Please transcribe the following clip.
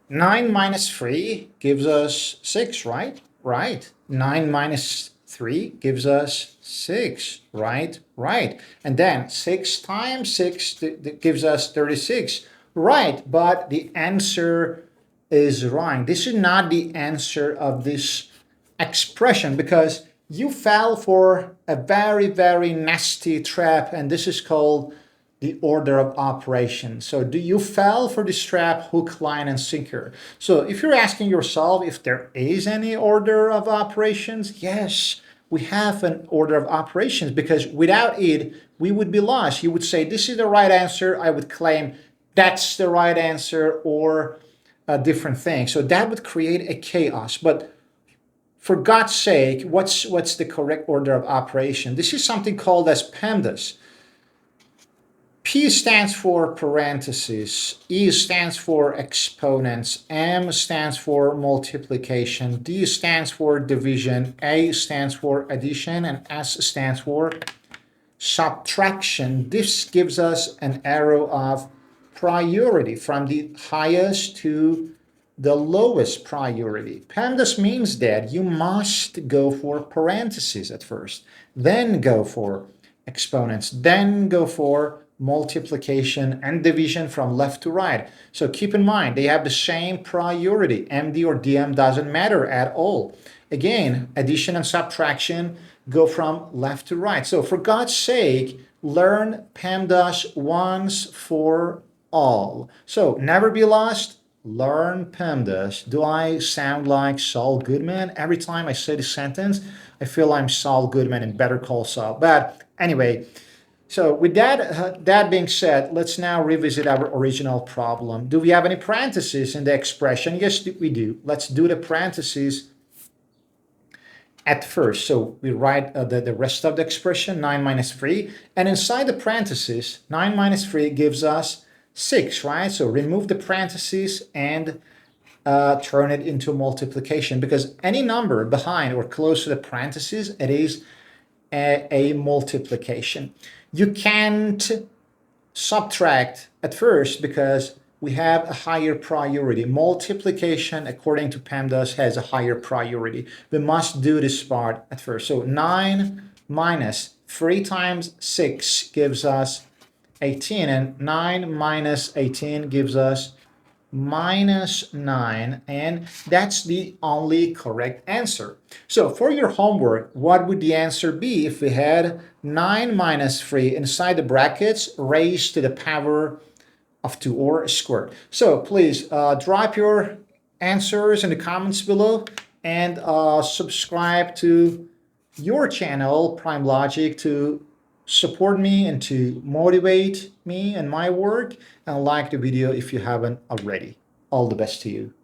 9 minus 3 gives us 6, right? Right. 9 minus 3 gives us 6, right? Right. And then 6 times 6 gives us 36, right? But the answer is wrong. This is not the answer of this expression because you fell for a very, very nasty trap, and this is called the order of operations. So do you fell for this trap, hook, line, and sinker? So if you're asking yourself if there is any order of operations, yes, we have an order of operations because without it, we would be lost. You would say, this is the right answer. I would claim that's the right answer or a different thing. So that would create a chaos. But for God's sake, what's the correct order of operation? This is something called as PEMDAS. P stands for parentheses, E stands for exponents, M stands for multiplication, D stands for division, A stands for addition, and S stands for subtraction. This gives us an arrow of priority from the highest to the lowest priority. PEMDAS means that you must go for parentheses at first, then go for exponents, then go for multiplication and division from left to right. So keep in mind, they have the same priority. MD or DM doesn't matter at all. Again, addition and subtraction go from left to right. So for God's sake, learn PEMDAS once for all. So never be lost. Learn PEMDAS. Do I sound like Saul Goodman? Every time I say the sentence, I feel I'm Saul Goodman in Better Call Saul. But anyway, so with that being said, let's now revisit our original problem. Do we have any parentheses in the expression? Yes, we do. Let's do the parentheses at first. So we write the rest of the expression, 9 minus 3. And inside the parentheses, 9 minus 3 gives us 6, right? So remove the parentheses and turn it into multiplication, because any number behind or close to the parentheses, it is a multiplication. You can't subtract at first because we have a higher priority. Multiplication, according to PEMDAS, has a higher priority. We must do this part at first. So 9 minus 3 times 6 gives us 18, and 9 minus 18 gives us minus 9, and that's the only correct answer. So for your homework, what would the answer be if we had 9 minus 3 inside the brackets raised to the power of 2 or squared? So please drop your answers in the comments below and subscribe to your channel, Prime Logic, to support me and to motivate me and my work, and like the video if you haven't already. All the best to you.